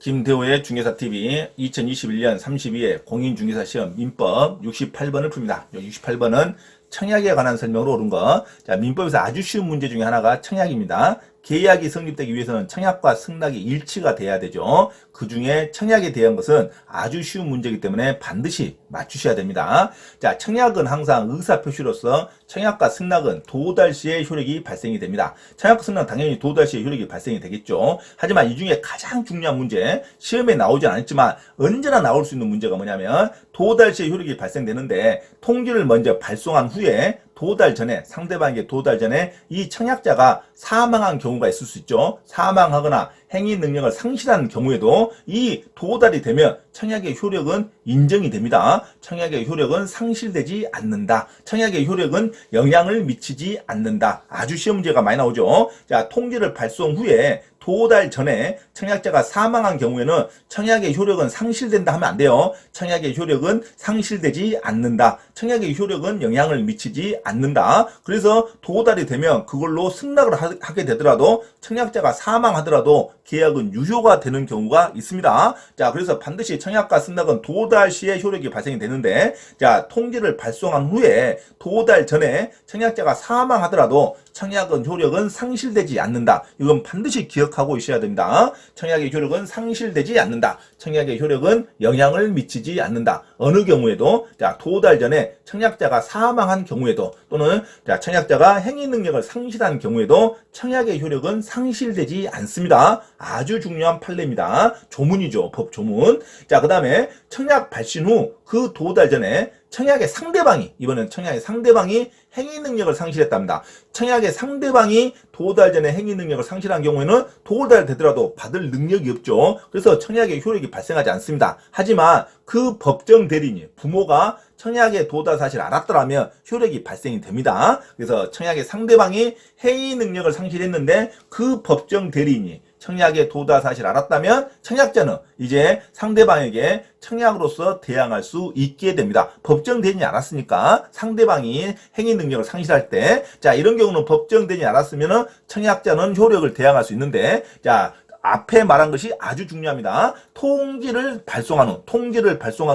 김대호의 중개사TV 2021년 32회 공인중개사 시험 민법 68번을 풉니다. 68번은 청약에 관한 설명으로 옳은 거. 자, 민법에서 아주 쉬운 문제 중에 하나가 청약입니다. 계약이 성립되기 위해서는 청약과 승낙이 일치가 돼야 되죠. 그 중에 청약에 대한 것은 아주 쉬운 문제이기 때문에 반드시 맞추셔야 됩니다. 자, 청약은 항상 의사표시로서 청약과 승낙은 도달 시에 효력이 발생이 됩니다. 청약과 승낙은 당연히 도달 시에 효력이 발생이 되겠죠. 하지만 이 중에 가장 중요한 문제, 시험에 나오진 않았지만 언제나 나올 수 있는 문제가 뭐냐면 도달 시에 효력이 발생되는데 통지를 먼저 발송한 후에 도달 전에, 상대방에게 도달 전에 이 청약자가 사망한 경우가 있을 수 있죠. 사망하거나 행위 능력을 상실한 경우에도 이 도달이 되면 청약의 효력은 인정이 됩니다. 청약의 효력은 상실되지 않는다. 청약의 효력은 영향을 미치지 않는다. 아주 시험 문제가 많이 나오죠. 자, 통지를 발송 후에 도달 전에 청약자가 사망한 경우에는 청약의 효력은 상실된다 하면 안 돼요. 청약의 효력은 상실되지 않는다. 청약의 효력은 영향을 미치지 않는다. 그래서 도달이 되면 그걸로 승낙을 하게 되더라도 청약자가 사망하더라도 계약은 유효가 되는 경우가 있습니다. 자, 그래서 반드시 청약과 승낙은 도달 시에 효력이 발생이 되는데, 자, 통지를 발송한 후에 도달 전에 청약자가 사망하더라도 청약은 효력은 상실되지 않는다. 이건 반드시 기억하고 있어야 됩니다. 청약의 효력은 상실되지 않는다. 청약의 효력은 영향을 미치지 않는다. 어느 경우에도, 자, 도달 전에 청약자가 사망한 경우에도 또는 자, 청약자가 행위 능력을 상실한 경우에도 청약의 효력은 상실되지 않습니다. 아주 중요한 판례입니다. 조문이죠. 법 조문. 자, 그 다음에 청약 발신 후 그 도달 전에 청약의 상대방이, 이번엔 청약의 상대방이 행위 능력을 상실했답니다. 청약의 상대방이 도달 전에 행위 능력을 상실한 경우에는 도달되더라도 받을 능력이 없죠. 그래서 청약의 효력이 발생하지 않습니다. 하지만 그 법정 대리인, 부모가 청약의 도달 사실을 알았더라면 효력이 발생이 됩니다. 그래서 청약의 상대방이 행위 능력을 상실했는데 그 법정 대리인이 청약의 도달 사실을 알았다면 청약자는 이제 상대방에게 청약으로서 대항할 수 있게 됩니다. 법정 대리인이 알았으니까 상대방이 행위 능력을 상실할 때, 자, 이런 경우는 법정 대리인이 알았으면 청약자는 효력을 대항할 수 있는데, 자, 앞에 말한 것이 아주 중요합니다. 통지를 발송한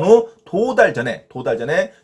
후 도달 전에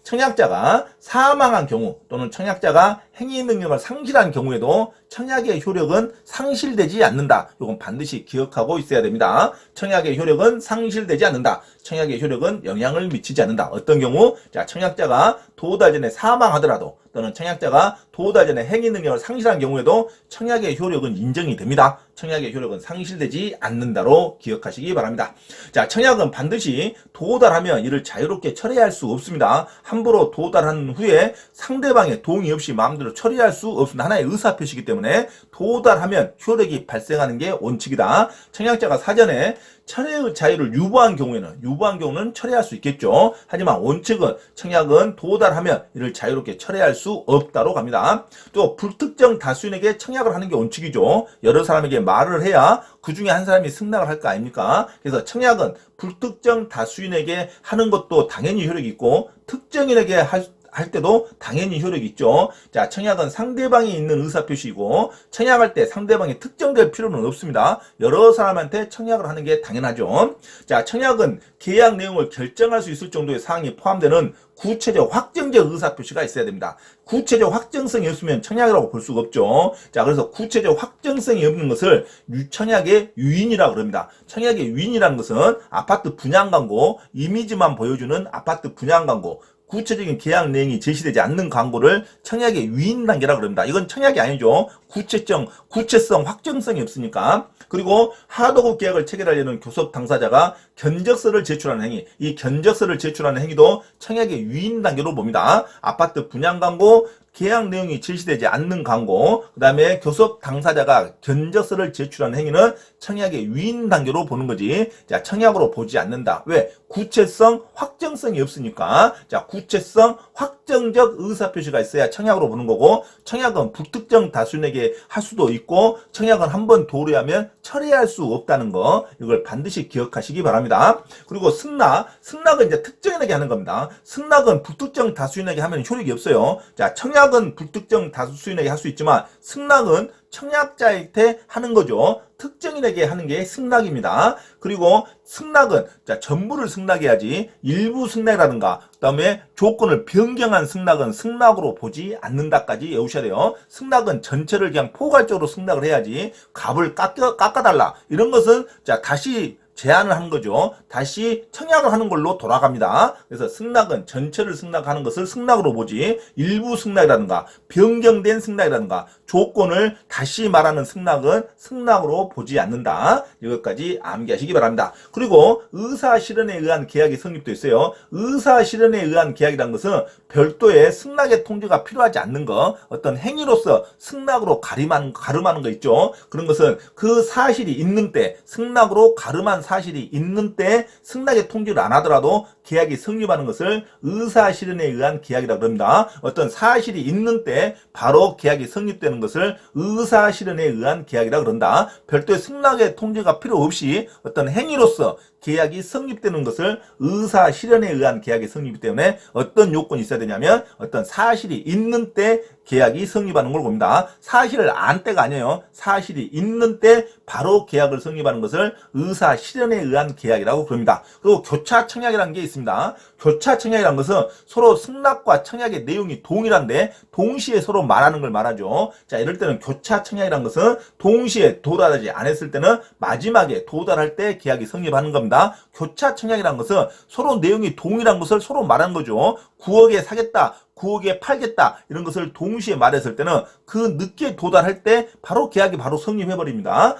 청약자가 사망한 경우 또는 청약자가 행위 능력을 상실한 경우에도 청약의 효력은 상실되지 않는다. 이건 반드시 기억하고 있어야 됩니다. 청약의 효력은 상실되지 않는다. 청약의 효력은 영향을 미치지 않는다. 어떤 경우? 자, 청약자가 도달 전에 사망하더라도 또는 청약자가 도달 전에 행위 능력을 상실한 경우에도 청약의 효력은 인정이 됩니다. 청약의 효력은 상실되지 않는다로 기억하시기 바랍니다. 자, 청약은 반드시 도달하면 이를 자유롭게 처리할 수 없습니다. 함부로 도달한 후에 상대방의 동의 없이 마음대로 처리할 수 없습니다. 하나의 의사표시이기 때문에 도달하면 효력이 발생하는 게 원칙이다. 청약자가 사전에 철회의 자유를 유보한 경우는 철회할 수 있겠죠. 하지만 원칙은 청약은 도달하면 이를 자유롭게 철회할 수 없다로 갑니다. 또 불특정 다수인에게 청약을 하는 게 원칙이죠. 여러 사람에게 말을 해야 그 중에 한 사람이 승낙을 할 거 아닙니까? 그래서 청약은 불특정 다수인에게 하는 것도 당연히 효력이 있고 특정인에게 할 때도 당연히 효력이 있죠. 자, 청약은 상대방이 있는 의사표시이고 청약할 때 상대방이 특정될 필요는 없습니다. 여러 사람한테 청약을 하는 게 당연하죠. 자, 청약은 계약 내용을 결정할 수 있을 정도의 사항이 포함되는 구체적 확정적 의사표시가 있어야 됩니다. 구체적 확정성이 없으면 청약이라고 볼 수가 없죠. 자, 그래서 구체적 확정성이 없는 것을 청약의 유인이라고 그럽니다. 청약의 유인이라는 것은 아파트 분양 광고, 이미지만 보여주는 아파트 분양 광고, 구체적인 계약 내용이 제시되지 않는 광고를 청약의 유인 단계라고 그럽니다. 이건 청약이 아니죠. 구체성, 확정성이 없으니까. 그리고 하도급 계약을 체결하려는 교섭 당사자가 견적서를 제출하는 행위, 이 견적서를 제출하는 행위도 청약의 유인 단계로 봅니다. 아파트 분양 광고, 계약 내용이 제시되지 않는 광고, 그 다음에 교섭 당사자가 견적서를 제출하는 행위는 청약의 유인 단계로 보는 거지. 자, 청약으로 보지 않는다. 왜? 구체성, 확정성이 없으니까. 자, 구체성, 확정적 의사표시가 있어야 청약으로 보는 거고, 청약은 불특정 다수인에게 할 수도 있고, 청약은 한번 도래하면 철회할 수 없다는 거, 이걸 반드시 기억하시기 바랍니다. 그리고 승낙은 이제 특정인에게 하는 겁니다. 승낙은 불특정 다수인에게 하면 효력이 없어요. 자, 청약 청약은 불특정 다수인에게 할 수 있지만 승낙은 청약자한테 하는 거죠. 특정인에게 하는 게 승낙입니다. 그리고 승낙은 전부를 승낙해야지 일부 승낙이라든가 그다음에 조건을 변경한 승낙은 승낙으로 보지 않는다까지 외우셔야 돼요. 승낙은 전체를 그냥 포괄적으로 승낙을 해야지 값을 깎아달라 이런 것은 다시 제한을 하는 거죠. 다시 청약을 하는 걸로 돌아갑니다. 그래서 승낙은 전체를 승낙하는 것을 승낙으로 보지 일부 승낙이라든가 변경된 승낙이라든가 조건을 다시 말하는 승낙은 승낙으로 보지 않는다. 이것까지 암기하시기 바랍니다. 그리고 의사실현에 의한 계약이 성립도 있어요. 의사실현에 의한 계약이라는 것은 별도의 승낙의 통지가 필요하지 않는 거, 어떤 행위로서 승낙으로 가름하는 거 있죠. 그런 것은 그 사실이 있는 때, 승낙으로 가름한 사실이 있는 때 승낙의 통지를 안 하더라도 계약이 성립하는 것을 의사실현에 의한 계약이라고 합니다. 어떤 사실이 있는 때 바로 계약이 성립되는 것을 의사실현에 의한 계약이라고 그런다. 별도의 승낙의 통지가 필요 없이 어떤 행위로서 계약이 성립되는 것을 의사실현에 의한 계약이 성립이기 때문에 어떤 요건이 있어야 되냐면 어떤 사실이 있는 때 계약이 성립하는 걸 봅니다. 사실을 안 때가 아니에요. 사실이 있는 때 바로 계약을 성립하는 것을 의사실현에 의한 계약이라고 부릅니다. 그리고 교차 청약이라는 게 있습니다. 교차 청약이라는 것은 서로 승낙과 청약의 내용이 동일한데 동시에 서로 말하는 걸 말하죠. 자, 이럴 때는 교차 청약이라는 것은 동시에 도달하지 않았을 때는 마지막에 도달할 때 계약이 성립하는 겁니다. 교차 청약이라는 것은 서로 내용이 동일한 것을 서로 말하는 거죠. 9억에 사겠다, 9억에 팔겠다 이런 것을 동시에 말했을 때는 그 늦게 도달할 때 바로 계약이 바로 성립해버립니다.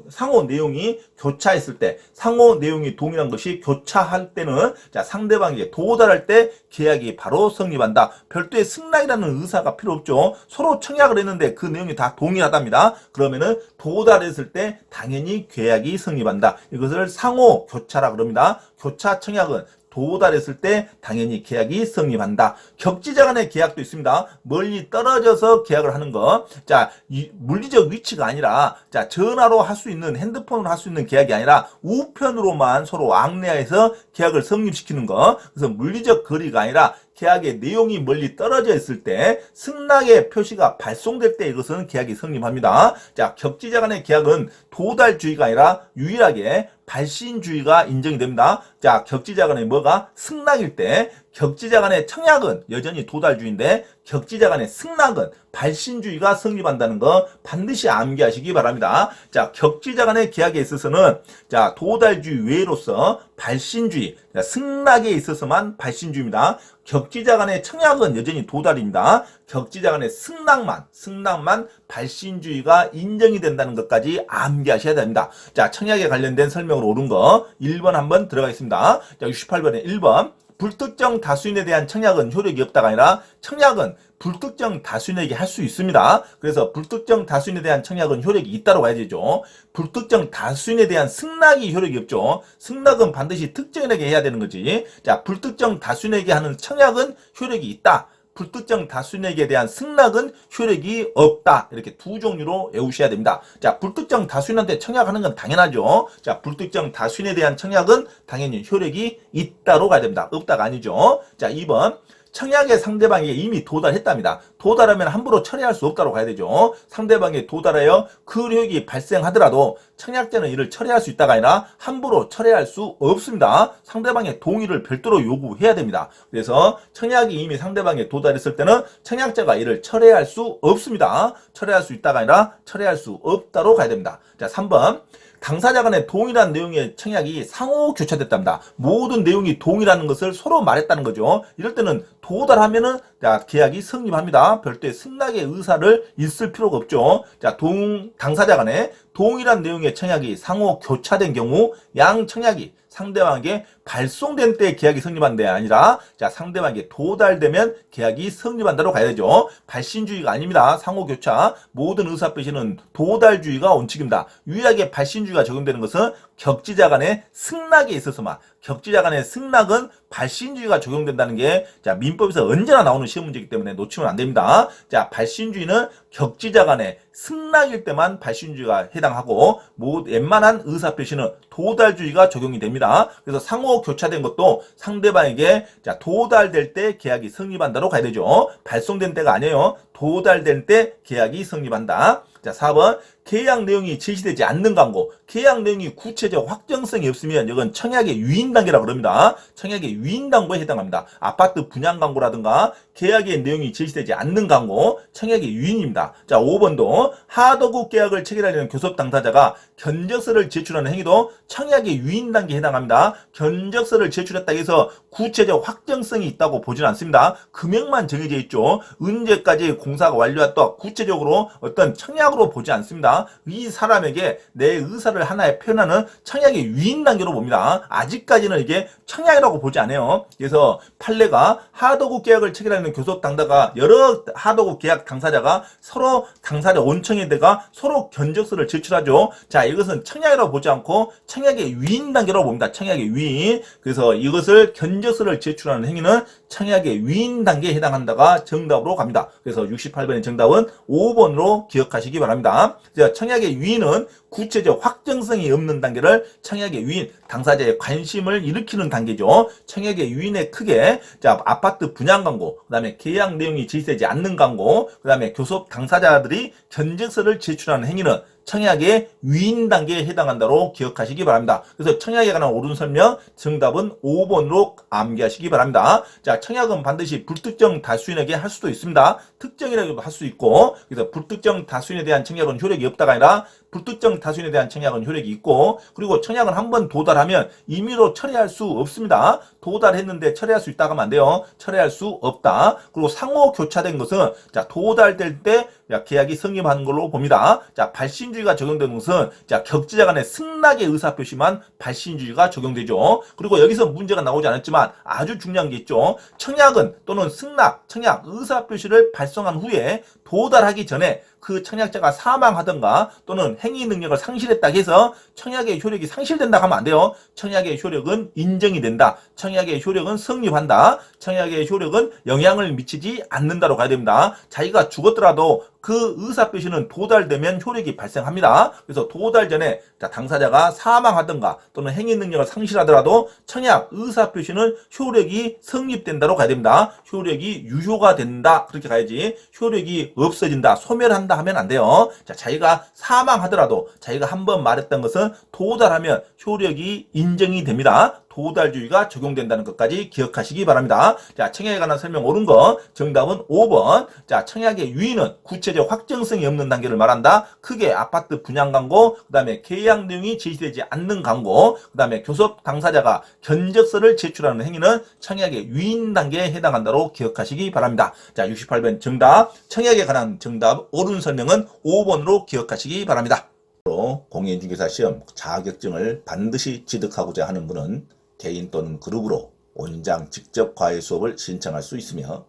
상호 내용이 교차했을 때, 상호 내용이 동일한 것이 교차할 때는 상대방에게 도달할 때 계약이 바로 성립한다. 별도의 승낙이라는 의사가 필요 없죠. 서로 청약을 했는데 그 내용이 다 동일하답니다. 그러면은 도달했을 때 당연히 계약이 성립한다. 이것을 상호 교차라고 합니다. 교차 청약은 도달했을 때 당연히 계약이 성립한다. 격지자 간의 계약도 있습니다. 멀리 떨어져서 계약을 하는 거. 자, 물리적 위치가 아니라 전화로 할 수 있는, 핸드폰으로 할 수 있는 계약이 아니라 우편으로만 서로 왕래해서 계약을 성립시키는 거. 그래서 물리적 거리가 아니라 계약의 내용이 멀리 떨어져 있을 때 승낙의 표시가 발송될 때 이것은 계약이 성립합니다. 자, 격지자 간의 계약은 도달주의가 아니라 유일하게 발신주의가 인정이 됩니다. 자, 격지자 간의 뭐가 승낙일 때 격지자 간의 청약은 여전히 도달주의인데 격지자 간의 승낙은 발신주의가 성립한다는 거 반드시 암기하시기 바랍니다. 자, 격지자 간의 계약에 있어서는 도달주의 외로서 발신주의, 승낙에 있어서만 발신주의입니다. 격지자 간의 청약은 여전히 도달입니다. 격지자 간의 승낙만 발신주의가 인정이 된다는 것까지 암기하셔야 됩니다. 자, 청약에 관련된 설명으로 옳은 거 1번 한번 들어가겠습니다. 자, 68번에 1번. 불특정 다수인에 대한 청약은 효력이 없다가 아니라 청약은 불특정 다수인에게 할 수 있습니다. 그래서 불특정 다수인에 대한 청약은 효력이 있다고 봐야 되죠. 불특정 다수인에 대한 승낙이 효력이 없죠. 승낙은 반드시 특정인에게 해야 되는 거지. 자, 불특정 다수인에게 하는 청약은 효력이 있다. 불특정 다수인에게 대한 승낙은 효력이 없다. 이렇게 두 종류로 외우셔야 됩니다. 자, 불특정 다수인한테 청약하는 건 당연하죠. 자, 불특정 다수인에 대한 청약은 당연히 효력이 있다로 가야 됩니다. 없다가 아니죠. 자, 2번. 청약의 상대방에게 이미 도달했답니다. 도달하면 함부로 철회할 수 없다고 가야 되죠. 상대방에 도달하여 근효력이 발생하더라도 청약자는 이를 철회할 수 있다가 아니라 함부로 철회할 수 없습니다. 상대방의 동의를 별도로 요구해야 됩니다. 그래서 청약이 이미 상대방에 도달했을 때는 청약자가 이를 철회할 수 없습니다. 철회할 수 있다가 아니라 철회할 수 없다로 가야 됩니다. 자, 3번. 당사자 간의 동일한 내용의 청약이 상호 교차됐답니다. 모든 내용이 동일한 것을 서로 말했다는 거죠. 이럴 때는 도달하면은 계약이 성립합니다. 별도의 승낙의 의사를 있을 필요가 없죠. 자, 당사자 간에 동일한 내용의 청약이 상호 교차된 경우 양 청약이 상대방에게 발송된 때 계약이 성립하는 게 아니라 상대방에게 도달되면 계약이 성립한다로 가야 되죠. 발신주의가 아닙니다. 상호교차 모든 의사표시는 도달주의가 원칙입니다. 유일하게 발신주의가 적용되는 것은 격지자 간의 승낙에 있어서만, 격지자 간의 승낙은 발신주의가 적용된다는 게 민법에서 언제나 나오는 시험 문제이기 때문에 놓치면 안 됩니다. 자, 발신주의는 격지자 간의 승낙일 때만 발신주의가 해당하고 웬만한 의사표시는 도달주의가 적용이 됩니다. 그래서 상호 교차된 것도 상대방에게 도달될 때 계약이 성립한다로 가야 되죠. 발송된 때가 아니에요. 도달될 때 계약이 성립한다. 자, 4번 계약 내용이 제시되지 않는 광고. 계약 내용이 구체적 확정성이 없으면 이건 청약의 유인 단계라고 그럽니다. 청약의 유인 광고에 해당합니다. 아파트 분양 광고라든가 계약의 내용이 제시되지 않는 광고, 청약의 유인입니다. 자, 5번도 하도급 계약을 체결하려는 교섭 당사자가 견적서를 제출하는 행위도 청약의 유인 단계에 해당합니다. 견적서를 제출했다고 해서 구체적 확정성이 있다고 보지는 않습니다. 금액만 정해져 있죠. 언제까지 공사가 완료했다 구체적으로 어떤 청약으로 보지 않습니다. 이 사람에게 내 의사를 하나에 표현하는 청약의 유인 단계로 봅니다. 아직까지는 이게 청약이라고 보지 않아요. 그래서 판례가 하도급 계약을 체결하는 교섭 당사자가 여러 하도급 계약 당사자가 서로 당사자 원청에다가 서로 견적서를 제출하죠. 자, 이것은 청약이라고 보지 않고 청약의 유인 단계라고 봅니다. 청약의 유인. 그래서 이것을 견적서를 제출하는 행위는 청약의 유인 단계에 해당한다가 정답으로 갑니다. 그래서 68번의 정답은 5번으로 기억하시기 바랍니다. 청약의 유인은 구체적 확정성이 없는 단계를 청약의 유인, 당사자의 관심을 일으키는 단계죠. 청약의 유인의 크게 아파트 분양 광고, 그 다음에 계약 내용이 제시되지 않는 광고, 그 다음에 교섭 당사자들이 견적서를 제출하는 행위는 청약의 유인 단계에 해당한다로 기억하시기 바랍니다. 그래서 청약에 관한 옳은 설명 정답은 5번으로 암기하시기 바랍니다. 자, 청약은 반드시 불특정 다수인에게 할 수도 있습니다. 특정이라고도 할 수 있고, 그래서 불특정 다수인에 대한 청약은 효력이 없다가 아니라 불특정 다수인에 대한 청약은 효력이 있고, 그리고 청약은 한번 도달하면 임의로 철회할 수 없습니다. 도달했는데 철회할 수 있다고 하면 안 돼요. 철회할 수 없다. 그리고 상호 교차된 것은 도달될 때 계약이 성립하는 걸로 봅니다. 자, 발신주의가 적용되는 것은 격지자 간의 승낙의 의사표시만 발신주의가 적용되죠. 그리고 여기서 문제가 나오지 않았지만 아주 중요한 게 있죠. 청약은 또는 승낙, 청약, 의사표시를 발송한 후에 도달하기 전에 그 청약자가 사망하든가 또는 행위 능력을 상실했다 해서 청약의 효력이 상실된다 하면 안 돼요. 청약의 효력은 인정이 된다. 청약의 효력은 성립한다. 청약의 효력은 영향을 미치지 않는다로 가야 됩니다. 자기가 죽었더라도 그 의사표시는 도달되면 효력이 발생합니다. 그래서 도달 전에 당사자가 사망하든가 또는 행위 능력을 상실하더라도 청약 의사표시는 효력이 성립된다로 가야 됩니다. 효력이 유효가 된다. 그렇게 가야지. 효력이 없어진다, 소멸한다 하면 안 돼요. 자, 자기가 사망하더라도 자기가 한번 말했던 것은 도달하면 효력이 인정이 됩니다. 도달주의가 적용된다는 것까지 기억하시기 바랍니다. 자, 청약에 관한 설명 옳은 거 정답은 5번. 자, 청약의 유인은 구체적 확정성이 없는 단계를 말한다. 크게 아파트 분양 광고, 그 다음에 계약 내용이 제시되지 않는 광고, 그 다음에 교섭 당사자가 견적서를 제출하는 행위는 청약의 유인 단계에 해당한다로 기억하시기 바랍니다. 자, 68번 정답. 청약에 관한 정답 옳은 설명은 5번으로 기억하시기 바랍니다. 공인중개사 시험 자격증을 반드시 취득하고자 하는 분은 개인 또는 그룹으로 원장 직접 과외 수업을 신청할 수 있으며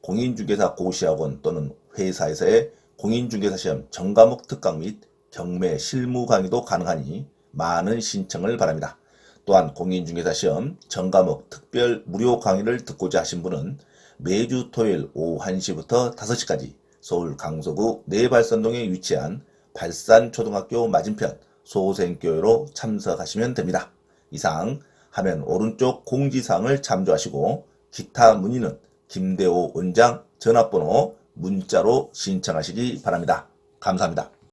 공인중개사 고시학원 또는 회사에서의 공인중개사 시험 전과목 특강 및 경매 실무 강의도 가능하니 많은 신청을 바랍니다. 또한 공인중개사 시험 전과목 특별 무료 강의를 듣고자 하신 분은 매주 토요일 오후 1시부터 5시까지 서울 강서구 내발산동에 위치한 발산초등학교 맞은편 소생교회로 참석하시면 됩니다. 이상 화면 오른쪽 공지사항을 참조하시고 기타 문의는 김대호 원장 전화번호 문자로 신청하시기 바랍니다. 감사합니다.